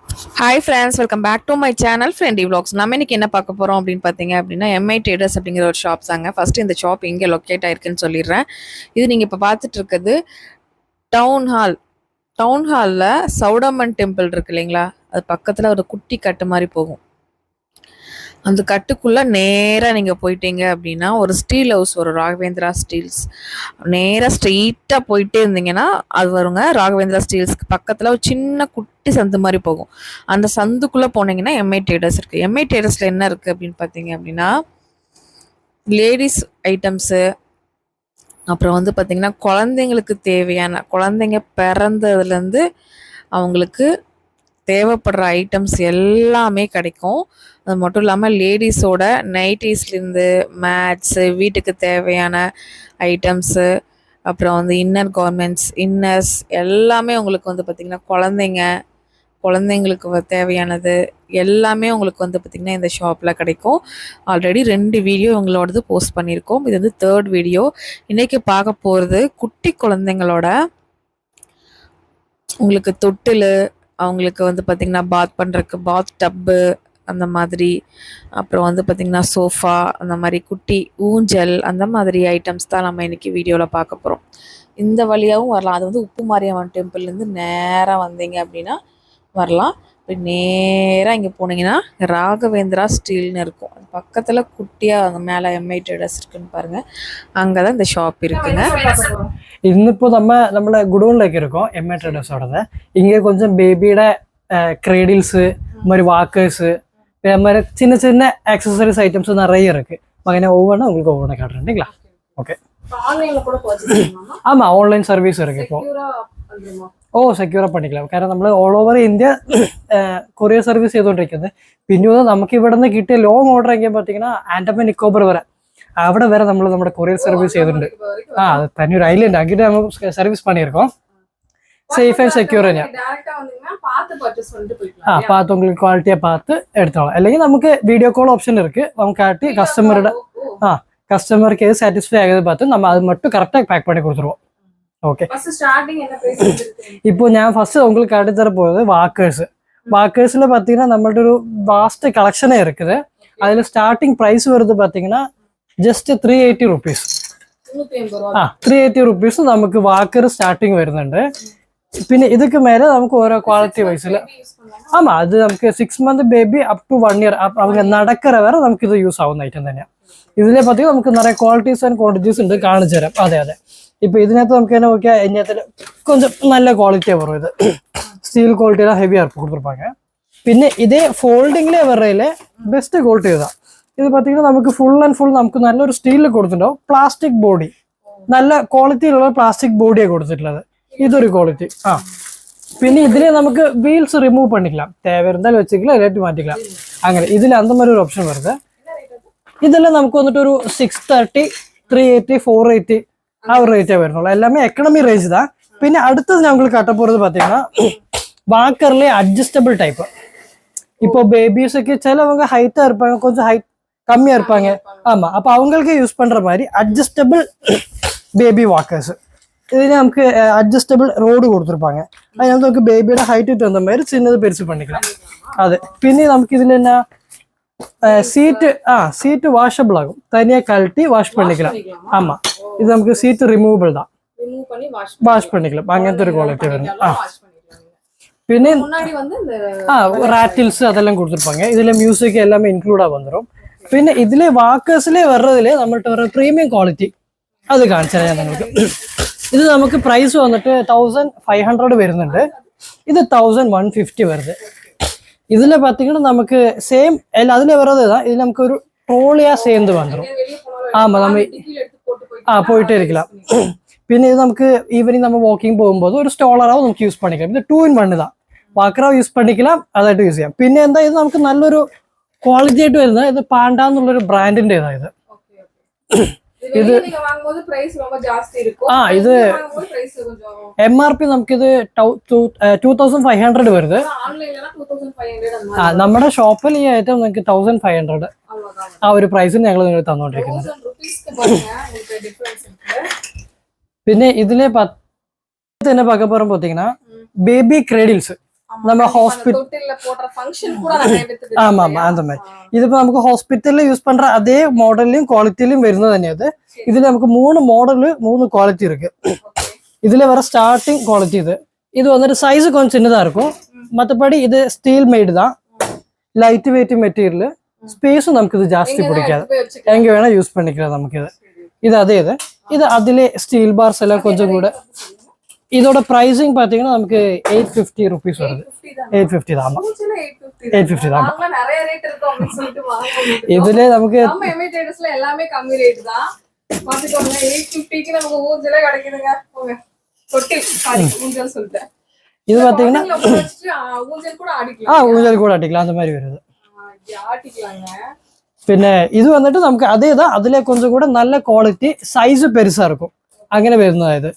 Hi friends, welcome back to my channel Friendly Vlogs. நம்ம இன்னைக்கு என்ன பார்க்க போறோம் அப்படின்னு பார்த்தீங்க அப்படின்னா MI Traders அப்படிங்கிற ஒரு ஷாப் தாங்க. ஃபர்ஸ்ட் இந்த ஷாப் எங்கே லொக்கேட் ஆயிருக்குன்னு சொல்லிடுறேன். இது நீங்கள் இப்போ பார்த்துட்டு இருக்கிறது டவுன் ஹால். டவுன் ஹாலில் சௌடம்மன் டெம்பிள் இருக்கு இல்லைங்களா, அது பக்கத்தில் ஒரு குட்டி கட்டு மாதிரி போகும். அந்த கட்டுக்குள்ளே நேராக நீங்கள் போயிட்டீங்க அப்படின்னா ஒரு ஸ்டீல் ஹவுஸ் வரும், ராகவேந்திரா ஸ்டீல்ஸ். நேராக ஸ்ட்ரெயிட்டாக போயிட்டே இருந்தீங்கன்னா அது வருங்க. ராகவேந்திரா ஸ்டீல்ஸ்க்கு பக்கத்தில் ஒரு சின்ன குட்டி சந்து மாதிரி போகும். அந்த சந்துக்குள்ளே போனீங்கன்னா MI Traders இருக்குது. MI Tradersல என்ன இருக்குது அப்படின்னு பார்த்தீங்க அப்படின்னா லேடிஸ் ஐட்டம்ஸு, அப்புறம் வந்து பார்த்திங்கன்னா குழந்தைங்களுக்கு தேவையான, குழந்தைங்க பிறந்ததுலேருந்து அவங்களுக்கு தேவைப்படுற ஐட்டம்ஸ் எல்லாமே கிடைக்கும். அது மட்டும் இல்லாமல் லேடிஸோட நைட்டிஸ்லேருந்து மேட்ஸு, வீட்டுக்கு தேவையான ஐட்டம்ஸு, அப்புறம் வந்து இன்னர் கார்மெண்ட்ஸ், இன்னர்ஸ் எல்லாமே உங்களுக்கு வந்து பார்த்திங்கன்னா குழந்தைங்களுக்கு தேவையானது எல்லாமே உங்களுக்கு வந்து பார்த்திங்கன்னா இந்த ஷாப்பில் கிடைக்கும். ஆல்ரெடி 2 வீடியோ உங்களோடது போஸ்ட் பண்ணியிருக்கோம். இது வந்து 3rd வீடியோ. இன்றைக்கி பார்க்க போகிறது குட்டி குழந்தைங்களோட உங்களுக்கு தொட்டில், அவங்களுக்கு வந்து பார்த்திங்கன்னா பாத் பண்ணுறதுக்கு பாத் டப்பு அந்த மாதிரி, அப்புறம் வந்து பார்த்திங்கன்னா சோஃபா, அந்த மாதிரி குட்டி ஊஞ்சல், அந்த மாதிரி ஐட்டம்ஸ் தான் நம்ம இன்றைக்கி வீடியோவில் பார்க்க போகிறோம். இந்த வழியாகவும் வரலாம். அது வந்து உப்பு மாரியம்மன் டெம்பிள்லேருந்து நேராக வந்தீங்க அப்படின்னா வரலாம். இப்படி நேராக இங்கே போனீங்கன்னா ராகவேந்திரா ஸ்டீல்னு இருக்கும். அது பக்கத்தில் குட்டியாக அங்கே மேலே MI Traders இருக்குன்னு பாருங்கள். அங்கே தான் இந்த ஷாப் இருக்குங்க. ഇന്നിപ്പോൾ നമ്മളെ ഗുഡൗണിലേക്ക് ഇരിക്കും MI Tradersോടത്. ഇങ്ങനെ കൊഞ്ചം ബേബിയുടെ ക്രേഡിൽസ്, மாதிரி வாக்கர்ஸு, மாதிரி சின்ன சின்ன ஆக்சசரிஸ் ஐட்டம்ஸ் நிறைய இருக்கு. അങ്ങനെ ஒவ்வொன்றா உங்களுக்கு ஒவ்வொன்றா காட்டுறேன்ங்களா? ஓகே. ஆமாம், ஆன்லைன் சர்வீஸ் இருக்கு இப்போ. സെക്യൂറാ பண்ணிக்கலாம். കാരണം നമ്മൾ all over India courier service ചെയ്തുകൊണ്ടിരിക്കുന്നത്. പിന്നെ നമുക്ക് ഇവിടെ നിന്ന് കിട്ടിയ ലോങ് ഓർഡർ എങ്കിൽ பார்த்தீங்கன்னா ആൻഡമാൻ നിക്കോബർ വരെ, അവിടെ വരെ നമ്മൾ നമ്മുടെ കൊറിയർ സർവീസ് ചെയ്തിട്ടുണ്ട്. தனி ஒரு ஐலண்ட் அங்கிட்ட நம்ம சர்வீஸ் பண்ணியிருக்கோம். சேஃப் அண்ட் செக்யூர் தான். பார்த்து உங்களுக்கு குவாலிட்டியாக பார்த்து எடுத்துக்கலாம். അല്ലെങ്കിൽ നമുക്ക് വീഡിയോ കോൾ ഓപ്ഷൻ இருக்கு. നമുക്ക് காட்டி கஸ்டமருக்கு எது சாட்டிஸ்ஃபை ஆகுது பார்த்து நம்ம அது மட்டும் கரெக்டாக பேக் பண்ணி கொடுத்துருவோம். ஓகே. இப்போ ഞാൻ ഫസ്റ്റ് உங்களுக்கு காட்டி தர போகிறது வாக்கர்ஸில் பார்த்தீங்கன்னா நம்மள்ட்ட ஒரு வாஸ்ட் கலெக்ஷனே இருக்குது. அதில் ஸ்டார்டிங் ப்ரைஸ் வருது பார்த்தீங்கன்னா ജസ്റ്റ് 380 റുപ്പീസ്. 380 റുപ്പീസ് നമുക്ക് വാക്കർ സ്റ്റാർട്ടിങ് വരുന്നുണ്ട്. പിന്നെ ഇതൊക്കെ മേലെ നമുക്ക് ഓരോ ക്വാളിറ്റി വൈസിൽ അത് നമുക്ക് 6 month baby up to 1 year அவங்க നടക്കற വരെ നമുക്ക് ഇത് യൂസ് ആവുന്ന ഐറ്റം തന്നെയാണ്. ഇതിലെ പറ്റി നമുക്ക് നിറയെ ക്വാളിറ്റീസ് ആൻഡ് ക്വാണ്ടിറ്റീസ് ഉണ്ട്, കാണിച്ചു തരാം. അതെ ഇപ്പൊ ഇതിനകത്ത് നമുക്ക് തന്നെ നോക്കിയാൽ ഇതിനകത്ത് கொஞ்சம் நல்ல ക്വാളിറ്റിയാണ് വരും. ഇത് സ്റ്റീൽ ക്വാളിറ്റിയിലാണ്, ഹെവി ആയിട്ട് കൊടുത്തിருப்பாங்க. പിന്നെ ഇതേ ഫോൾഡിങ്ങിലെ വരയിലെ ബെസ്റ്റ് ക്വാളിറ്റി ഇതാണ്. ഇത് பார்த்தீங்கன்னா നമുക്ക് ഫുൾ ആൻഡ് ഫുൾ നമുക്ക് നല്ലൊരു സ്റ്റീലിൽ കൊടുത്തിട്ടുണ്ടാവും. പ്ലാസ്റ്റിക് ബോഡി, നല്ല ക്വാളിറ്റിയിലുള്ള പ്ലാസ്റ്റിക് ബോഡിയാണ് കൊടുത്തിട്ടുള്ളത്. ഇതൊരു ക്വാളിറ്റി. പിന്നെ ഇതിനെ നമുക്ക് വീൽസ് റിമൂവ് பண்ணிக்கலாம். தேவை இருந்தால் வச்சுக்கலாம், இல்லாட்டி மாட்டிக்கலாம். അങ്ങനെ ഇതിൽ அந்த மாதிரி ஒரு ஆப்ஷன் வருது. ഇതെല്ലാം നമുക്ക് വന്നിട്ട് ഒരു 630, 380, 480 ആ ഒരു റേറ്റേ വരുന്നുള്ളൂ. എല്ലാமே எக்கனாமி ரேஞ்ச் தான். പിന്നെ അടുത്തത് ഞങ്ങൾ കാട്ട போறது பார்த்தீங்கன்னா வாக்கர்ல அட்ஜஸ்டபிள் டைப். இப்போ பேபிஸ்க்கு சிலவங்க ஹைட்டா இருப்பாங்க, கொஞ்சம் ஹைட் கம்மியா இருப்பாங்க. ஆமா, அப்ப அவங்களுக்கு யூஸ் பண்ற மாதிரி அட்ஜஸ்டபிள் பேபி வாக்கர்ஸ். ഇതിന് നമുക്ക് അഡ്ജസ്റ്റബിൾ റോഡ് കൊടുത്തിருப்பாங்க. അതിനകത്ത് നമുക്ക് ബേബിയുടെ ഹൈറ്റ് തന്ന மாதிரி ചിന്നത് പെരുസ് பண்ணிக்கலாம். അതെ. പിന്നെ നമുക്ക് ഇതിൽ തന്നെ சீட்டு வாஷபிள் ஆகும். தனியா கழட்டி வாஷ் பண்ணிக்கலாம். ஆமா, இது நமக்கு சீட்டு ரிமூவபிள் தான், வாஷ் பண்ணிக்கலாம். അങ്ങനത്തെ ഒരു ക്വാളിറ്റി വരും. പിന്നെ റാറ്റിൽസ് അതെല്ലാം കൊടുത്തിருப்பாங்க. ഇതിലെ മ്യൂസിക് எல்லாமே இன்க்ளூடா வந்துடும். പിന്നെ ഇതിലെ വാക്കേഴ്സിലെ വരതിലെ നമ്മളുടെ ഒരു പ്രീമിയം ക്വാളിറ്റി അത് കാണിച്ചു തരാം നിങ്ങൾക്ക്. ഇത് നമുക്ക് പ്രൈസ് വന്നിട്ട് 1500 വരുന്നുണ്ട്. ഇത് 1150 വരുന്നത്. ഇതിലെ பார்த்தீங்கன்னா നമുക്ക് സെയിം അതിലെ വരത് ഇത് നമുക്കൊരു ട്രോളിയാ சேர்ந்து வந்துடும். ஆமா, நம்ம போயிட்டே இருக்கலாம். പിന്നെ ഇത് നമുക്ക് ഈവനിങ് നമ്മൾ വാക്കിംഗ് പോകുമ്പോൾ ഒരു സ്റ്റോളറാവും നമുക്ക് യൂസ് பண்ணிக்கலாம். ഇത് 2 in 1 தான். വാക്കറാവ് യൂസ് பண்ணிக்கலாம், അതായിട്ട് യൂസ് ചെയ്യാം. പിന്നെ എന്താ, ഇത് നമുക്ക് നല്ലൊരു ക്വാളിറ്റി ആയിട്ട് വരുന്നത്. ഇത് പാണ്ട എന്നുള്ളൊരു ബ്രാൻഡിന്റെ ഇതായത്. ഇത് ഇത് MRP നമുക്കിത് 2500 വരുന്നത്. നമ്മുടെ ഷോപ്പിൽ ഈ ഐറ്റം നമുക്ക് 1500 ആ ഒരു പ്രൈസിന് ഞങ്ങൾ നിങ്ങൾ തന്നുകൊണ്ടിരിക്കുന്നത്. പിന്നെ ഇതിലെ തന്നെ பார்க்க போறோம் பார்த்தீங்கன்னா பேபி கிரேடில்ஸ். நம்ம ஹாஸ்பிட்டல் தொட்டில்ல போடுற ஃபங்க்ஷன் கூட நிறைய பேருக்கு ஆமா ஆமா அந்த மாதிரி ഇതിപ്പോ നമുക്ക് ഹോസ്പിറ്റലിൽ യൂസ് பண்ற അതേ മോഡലിലും ക്വാളിറ്റിയിലും വരുന്നത് തന്നെയാണ് ഇതിൽ നമുക്ക് 3 മോഡല് 3 ക്വാളിറ്റി இருக்கு இதுல வர ஸ்டார்டிங் குவாலிட்டி இது வந்துட்டு சைஸ் கொஞ்சம் சின்னதா இருக்கும் மற்றபடி இது ஸ்டீல் மேடு தான் லைட் வெயிட் மெட்டீரியல் ஸ்பேஸும் நமக்கு இது ஜாஸ்தி பிடிக்காது எங்க வேணா யூஸ் பண்ணிக்கலாம் நமக்கு இது அதே இது அதிலே ஸ்டீல் பார்ஸ் எல்லாம் கொஞ்சம் கூட இதோட பிரைசிங் பாத்தீங்கன்னா நமக்கு 850 rupees வருது 850 தான் 850 தான் நிறைய ரேட் இருக்கு அப்படின்னு சொல்லிட்டு வாங்குவோம் இதுல நமக்கு நம்ம எம்ஐ ட்ரேடர்ஸ்ல எல்லாமே கம்மி ரேட் தான் பாத்துக்கோங்க 850 க்கு நமக்கு ஊஞ்சலே கிடைக்குதுங்க போங்க தொட்டி சாரி ஊஞ்சல் சொல்லிட்டேன் இது பாத்தீங்கன்னா ஊஞ்சல் கூட ஆடிக்கலாம் ஊஞ்சல் கூட ஆடிக்கலாம் அந்த மாதிரி வருது ஆடிக்கலாங்க പിന്നെ ഇത് വന്നിട്ട് നമുക്ക് അതേതാ അതിലെ கொஞ்சம் கூட நல்ல ക്വാളിറ്റി സൈസ് പെരുസാ இருக்கும் അങ്ങനെ വരുന്നതായത്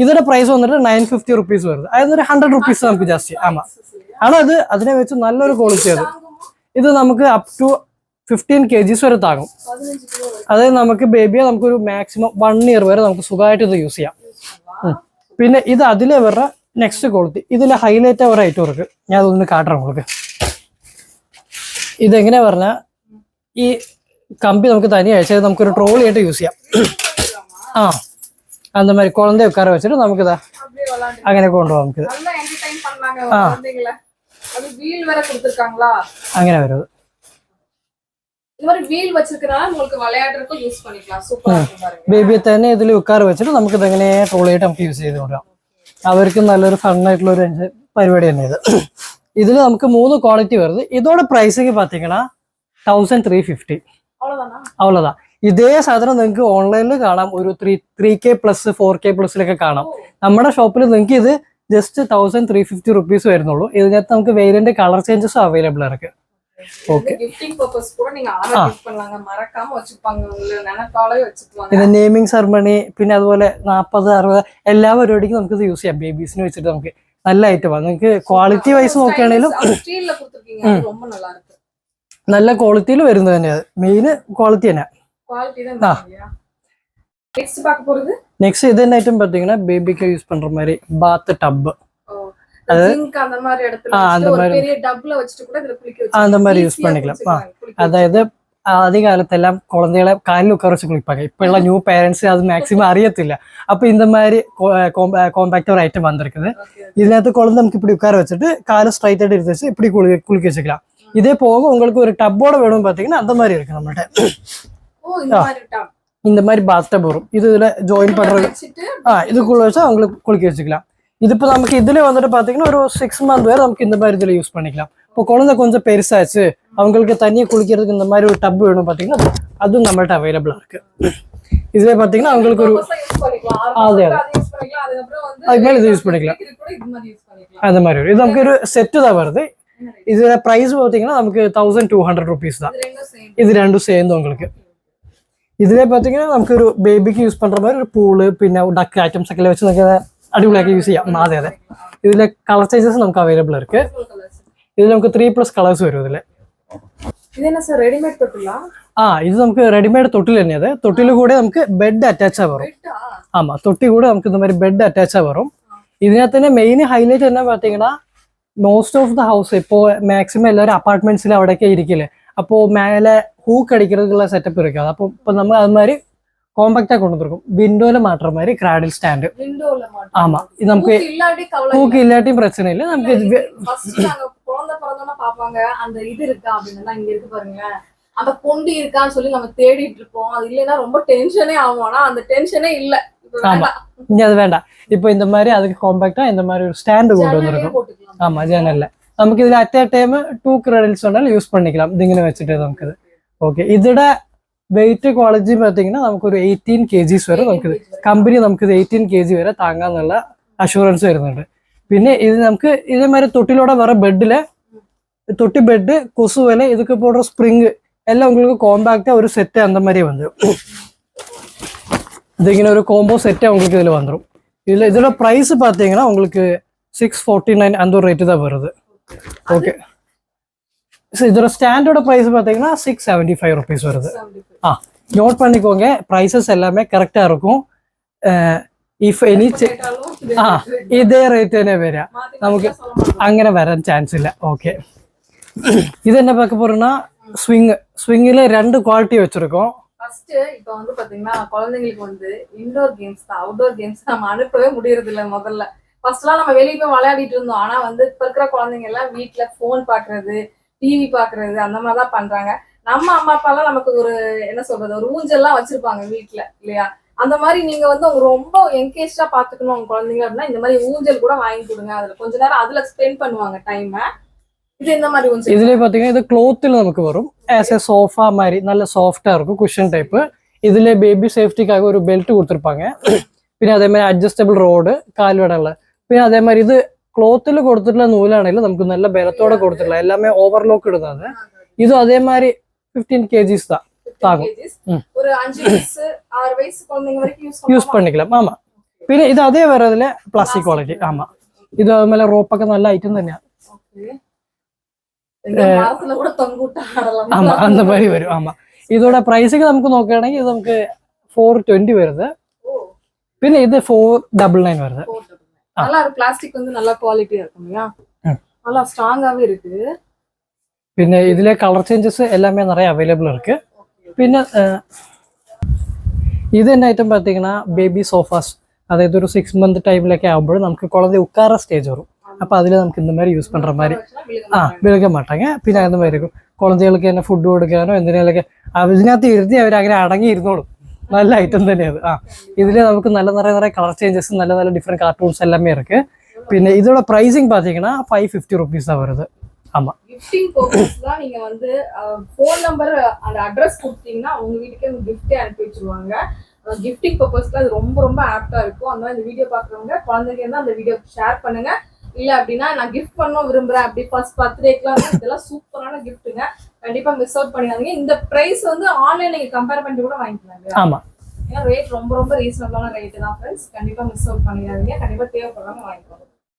ഇതിന്റെ പ്രൈസ് വന്നിട്ട് 950 rupees വരുന്നത് അതായത് 100 rupees നമുക്ക് ജാസ്തി ആമാ ആണ് അത് അതിനെ വെച്ച് നല്ലൊരു ക്വാളിറ്റി അത് ഇത് നമുക്ക് അപ് ടു 15 kgs വരെ താങ്ങും അതായത് നമുക്ക് ബേബിയെ നമുക്കൊരു മാക്സിമം 1 year വരെ നമുക്ക് സുഖമായിട്ട് ഇത് യൂസ് ചെയ്യാം പിന്നെ ഇത് അതിലെ വരെ നെക്സ്റ്റ് ക്വാളിറ്റി ഇതിലെ ഹൈലൈറ്റ് ഒരു ഐറ്റം ഇருக்கு ഞാൻ അതൊന്ന് കാട്ടണം உங்களுக்கு ഇതെങ്ങനെ പറഞ്ഞാൽ ഈ കമ്പി നമുക്ക് തനിയെ അയച്ചാൽ നമുക്കൊരു ട്രോളി ആയിട്ട് യൂസ് ചെയ്യാം ആ அந்த மாதிரி குழந்தைய உட்கார வச்சுட்டு நமக்கு இதை അങ്ങനെ കൊണ്ടുപോകാം നമുക്ക് അങ്ങനെ വരും ബേബിയെ തന്നെ ഇതിൽ ഉക്കാർ വെച്ചിട്ട് നമുക്ക് ഇതെങ്ങനെ ട്രോളിയായിട്ട് നമുക്ക് യൂസ് ചെയ്ത് കൊടുക്കാം അവർക്ക് നല്ലൊരു ഫണ്ണായിട്ടുള്ള ഒരു പരിപാടി തന്നെ ഇതിൽ നമുക്ക് 3 ക്വാളിറ്റി വരുന്നത് ഇതോടെ പ്രൈസിങ് പാത്തീங்கன்னா 1350 അவ்வளவுதான் ഇതേ സാധനം നിങ്ങൾക്ക് ഓൺലൈനിൽ കാണാം ഒരു 3K plus 4K പ്ലസിലൊക്കെ കാണാം നമ്മുടെ ഷോപ്പിൽ നിങ്ങൾക്ക് ഇത് ജസ്റ്റ് 1350 rupees വരുന്നുള്ളൂ ഇതിനകത്ത് നമുക്ക് വേരിയന്റ് കളർ ചേഞ്ചസും അവൈലബിൾ ആണ് ഓക്കെ ഇത് നെയിമിംഗ് സെറമണി പിന്നെ അതുപോലെ 40-60 എല്ലാ പരിപാടിക്കും നമുക്ക് ഇത് യൂസ് ചെയ്യാം ബേബീസിന് വെച്ചിട്ട് നമുക്ക് നല്ല ഐറ്റമാണ് നിങ്ങൾക്ക് ക്വാളിറ്റി വൈസ് നോക്കുകയാണെങ്കിലും നല്ല ക്വാളിറ്റിയിൽ വരുന്നത് തന്നെയാണ് മെയിൻ ക്വാളിറ്റി തന്നെ நெக்ஸ்ட் இது என்ன ஐட்டம் பாத்தீங்கன்னா பேபிக்கு யூஸ் பண்ற மாதிரி பாத் டப் அந்த மாதிரி யூஸ் பண்ணிக்கலாம் அதாவது ആദ്യ കാലത്തെല്ലാം കുഴന്തകളെ കാലിൽ ഉക്കാർ വെച്ച് കുളിപ്പാங்க இப்ப உள்ள நியூ பேரண்ட்ஸ் அது மேக்ஸிமம் அறியத்தில்ல அப்ப இந்த மாதிரி காம்பாக்ட் ஒரு ஐட்டம் வந்திருக்குது ഇതിനകത്ത് குழந்தை நமக்கு இப்படி உட்கார வச்சுட்டு காலை ஸ்ட்ரைட் ஆയിട്ട് எடுத்து வச்சு இப்படி குளிக்க வச்சுக்கலாம் இதே போக உங்களுக்கு ஒரு டப்போட வேணும் பாத்தீங்கன்னா அந்த மாதிரி இருக்கு நம்மள்ட்ட இந்த மாதிரி பாத் டப் வரும் இது இதுல ஜாயின் பண்றது இதுக்குள்ள வச்சா அவங்களுக்கு குளிக்க வச்சுக்கலாம் இது இப்போ நமக்கு இதுல வந்துட்டு பாத்தீங்கன்னா ஒரு 6 month வரை நமக்கு இந்த மாதிரி இதுல யூஸ் பண்ணிக்கலாம் இப்போ குழந்தை கொஞ்சம் பெருசாச்சு அவங்களுக்கு தண்ணியை குளிக்கிறதுக்கு இந்த மாதிரி ஒரு டப் வேணும் பாத்தீங்கன்னா அதுவும் நம்மள்ட்ட அவைலபிளா இருக்கு இதுல பாத்தீங்கன்னா அவங்களுக்கு ஒரு அதே அது மேல இது யூஸ் பண்ணிக்கலாம் அந்த மாதிரி இது நமக்கு ஒரு செட்டு தான் வருது இதுல பிரைஸ் பாத்தீங்கன்னா நமக்கு 1200 rupees தான் இது ரெண்டும் சேர்ந்து உங்களுக்கு ഇതിലെ പാത്തീங்கன்னா നമുക്ക് ഒരു ബേബിക്ക് യൂസ് പண்ற மாதிரி ഒരു പൂള് പിന്നെ ഡക്ക് ഐറ്റംസ് ഒക്കെ വെച്ച് നമുക്ക് അടിപൊളിയാക്കി യൂസ് ചെയ്യാം അതെ അതെ ഇതിലെ കളർ ചേഞ്ചസ് നമുക്ക് അവൈലബിൾ ഇருக்கு ഇതിൽ നമുക്ക് 3+ കളേഴ്സ് വരും ഇതിലെ ഇത് നമുക്ക് റെഡിമെയ്ഡ് തൊട്ടിൽ തന്നെയാണ് തൊട്ടിൽ കൂടെ നമുക്ക് ബെഡ് അറ്റാച്ചാ വരും ആമാ തൊട്ടി കൂടെ നമുക്ക് இந்த மாதிரி ബെഡ് അറ്റാച്ചാ വരും ഇതിനകത്ത് തന്നെ മെയിൻ ഹൈലൈറ്റ് എന്നാ പാത്തീங்கன்னா മോസ്റ്റ് ഓഫ് ദ ഹൗസ് ഇപ്പോ മാക്സിമം എല്ലാവരും അപ്പാർട്ട്മെന്റ്സിൽ അവിടെയൊക്കെ ഇരിക്കില്ലേ அப்போ மேலே ஹூக் அடிக்கிறதுக்குள்ள செட்டப் இருக்காது அப்போ இப்போ நம்ம அது மாதிரி காம்பாக்டா கொண்டு வந்திருக்கோம் விண்டோல மாட்டுற மாதிரி கிராடில் ஸ்டாண்டு ஆமா இது நமக்கு ஹூக் இல்லாட்டியும் பிரச்சனை இல்லை நமக்கு குழந்தை பிறந்தோம்னா பாப்பாங்க அந்த இது இருக்கா அப்படின்னா இங்க இருக்கு பாருங்க அந்த பொண்டி இருக்கான்னு சொல்லி நம்ம தேடிட்டு இருப்போம் அது இல்லைன்னா ரொம்ப டென்ஷனே ஆகும் ஆனா அந்த டென்ஷனே இல்ல ஆமா இங்க அது வேண்டாம் இப்போ இந்த மாதிரி அதுக்கு காம்பாக்டா இந்த மாதிரி ஒரு ஸ்டாண்டு கொண்டு வந்திருக்கோம் ஆமா ஜன்னல்ல നമുക്ക് ഇതിൽ അറ്റ് എ ടൈം 2 ക്രെഡിൽസ് ഉണ്ടെങ്കിൽ യൂസ് പണിக்கலாம் ഇതിങ്ങനെ വെച്ചിട്ട് നമുക്കിത് ഓക്കെ ഇതിടെ വെയിറ്റ് ക്വാളിറ്റി பார்த்தீங்கன்னா നമുക്കൊരു 18 kgs വരെ നമുക്ക് കമ്പനി നമുക്കിത് 18 kg വരെ താങ്ങാന്നുള്ള അഷുറൻസ് വരുന്നുണ്ട് പിന്നെ ഇത് നമുക്ക് ഇതേമാതിരി തൊട്ടിലൂടെ വേറെ ബെഡിലെ തൊട്ടി ബെഡ് കൊസുവല ഇതൊക്കെ போடுற ஸ்ப்ரிங் எல்லாம் உங்களுக்கு காம்பாக்டா ஒரு செட் அந்த மாதிரி வந்துரும் ഇതിങ്ങനെ ഒരു കോംബോ സെറ്റ് உங்களுக்கு ഇതിൽ வந்துரும் ഇതിലെ പ്രൈസ് பார்த்தீங்கன்னா உங்களுக்கு 649 அந்த ஒரு ரேட் தான் வருது ஓகே இதோட ஸ்டாண்டர்ட் பிரைஸ் பாத்தீங்கன்னா 675 rupees வருது நோட் பண்ணிக்கோங்க பிரைசஸ் எல்லாமே கரெக்டா இருக்கும் ഇഫ് എനി ആ ഇതേ റേറ്റ് തന്നെ വരിക, നമുക്ക് അങ്ങനെ വരാൻ ചാൻസ് ഇല്ല. ഓക്കെ, இது என்ன பார்க்க போறோம்னா ஸ்விங்கில் 2 குவாலிட்டி வச்சிருக்கோம். ஃபர்ஸ்ட் இப்போ வந்து பாத்தீங்கன்னா குழந்தைங்களுக்கு வந்து இன்டோர் கேம்ஸ் தான், அவுட்டோர் கேம்ஸ் நம்ம அனுப்பவே முடியறது இல்ல. முதல்ல ஃபர்ஸ்ட்லாம் நம்ம வெளியே போய் விளையாடிட்டு இருந்தோம். ஆனா வந்து இப்ப இருக்கிற குழந்தைங்க எல்லாம் வீட்டுல போன் பாக்குறது, டிவி பாக்குறது அந்த மாதிரிதான் பண்றாங்க. நம்ம அம்மா அப்பா எல்லாம் நமக்கு ஒரு என்ன சொல்றது, ஒரு ஊஞ்சல்லாம் வச்சிருப்பாங்க வீட்டுல இல்லையா? அந்த மாதிரி நீங்க வந்து அவங்க ரொம்ப என்கேஜா பாத்துக்கணும் உங்க குழந்தைங்க அப்படின்னா இந்த மாதிரி ஊஞ்சல் கூட வாங்கி கொடுங்க. அதுல கொஞ்ச நேரம் அதுல ஸ்பெண்ட் பண்ணுவாங்க டைம். இது இந்த மாதிரி ஊஞ்சல். இதுல பாத்தீங்கன்னா இது ക്ലോത്തിൽ നമുക്ക് വരും. ആസ് എ സോഫ மாதிரி நல்ல சாஃப்டா இருக்கும், குஷன் டைப். இதுல பேபி சேஃப்டிக்காக ஒரு பெல்ட் கொடுத்துருப்பாங்க. പിന്നെ അതേ மாதிரி അഡ്ജസ്റ്റബിൾ റോഡ് കാൽവിടകള്. പിന്നെ അതേ மாதிரி ഇത് ക്ലോത്തിൽ കൊടുത്തിട്ടുള്ള നൂലാണെങ്കിലും നമുക്ക് നല്ല ബലത്തോടെ കൊടുത്തിട്ടുള്ള എല്ലാമേ ഓവർലോക്ക് ഇടുന്നത്. ഇതും അതേ மாதிரி 15 kgs தான் தாகும். ஒரு 5 வயசு 6 வயசு குழந்தைங்க வரைக்கும் யூஸ் பண்ணிக்கலாம். ஆமா, പിന്നെ ഇത് അതേ വരതില് പ്ലാസ്റ്റിക് ക്വാളിറ്റി. ആമാ, ഇത് അതുപോലെ റോപ്പൊക്കെ നല്ല ഐറ്റം തന്നെയാണ്. ஆமா, அந்த மாதிரி வரும். ஆமா, இதோட பிரைஸுக்கு நமக்கு നോക്കുകയാണെങ്കിൽ இது நமக்கு 420 வருது. പിന്നെ ഇത് 499 வருது. நல்லா இருக்கு. பிளாஸ்டிக் வந்து நல்ல குவாலிட்டியா இருக்கும்யா, நல்லா ஸ்ட்ராங்காவே இருக்கு. പിന്നെ ഇതിലെ കളർ ചേഞ്ചസ് எல்லாமே நிறைய அவைலபிள் இருக்கு. പിന്നെ இது என்ன ஐட்டம் பார்த்தீங்கன்னா பேபி சோஃபாஸ். அதாவது ஒரு 6 month டைம்லൊക്കെ ആകുമ്പോൾ നമുക്ക് குழந்தை உட்கார ஸ்டேஜ் வரும். அப்போ அதில் நமக்கு இந்த மாதிரி யூஸ் பண்ணுற மாதிரி விழுக மாட்டாங்க. പിന്നെ அந்த மாதிரி இருக்கும். കുഴந்தைகளுக்கு என்ன ഫുഡ് കൊടുക്കാനോ എന്തിനൊക്കെ ഇതിനകത്ത് ഇരുത്തി അവർ അങ്ങനെ അടങ്ങി ഇരുന്നോളും. நல்ல ஐட்டம் തന്നെയാണ്. ഇതിൽ നമുക്ക് നല്ല നിറയെ കളർ ചേഞ്ചസ്, நல்ல நல்ல டிஃப்ரெண்ட் கார்ட்டூன்ஸ் எல்லாமே இருக்கு. പിന്നെ இதோட ப்ரைஸிங் பார்த்தீங்கன்னா 550 rupees தான் வருது. ஆமா, கிஃப்டிங் பர்பஸ் தான். நீங்க வந்து ஃபோன் நம்பர் அந்த அட்ரஸ் கொடுத்தீங்கன்னா உங்க வீட்டுக்கே கிஃப்டே அனுப்பி வச்சிருவாங்க. கிஃப்டிங் பர்பஸ்ல அது ரொம்ப ரொம்ப ஆப்டா இருக்கும். அதனால இந்த வீடியோ பாக்குறவங்க குழந்தைங்க இருந்தா அந்த வீடியோ ஷேர் பண்ணுங்க. இல்ல அப்படின்னா நான் கிஃப்ட் பண்ண விரும்புறேன் அப்படி ஃபர்ஸ்ட் பர்த்டேக்குலாம் இதெல்லாம் சூப்பரான கிஃப்ட்டுங்க. கண்டிப்பா மிஸ் அவுட் பண்ணிடாதீங்க. இந்த பிரைஸ் வந்து ஆன்லைன் நீங்க கம்பேர் பண்ணிட்டு கூட வாங்கிக்கலாம். ஆமா, ஏன்னா ரேட் ரொம்ப ரொம்ப ரீசனபிளான ரேட் தான் ஃப்ரெண்ட்ஸ். கண்டிப்பா மிஸ் அவுட் பண்ணிடாதீங்க. கண்டிப்பா தேவைப்படுறவங்க வாங்கிக்கோங்க.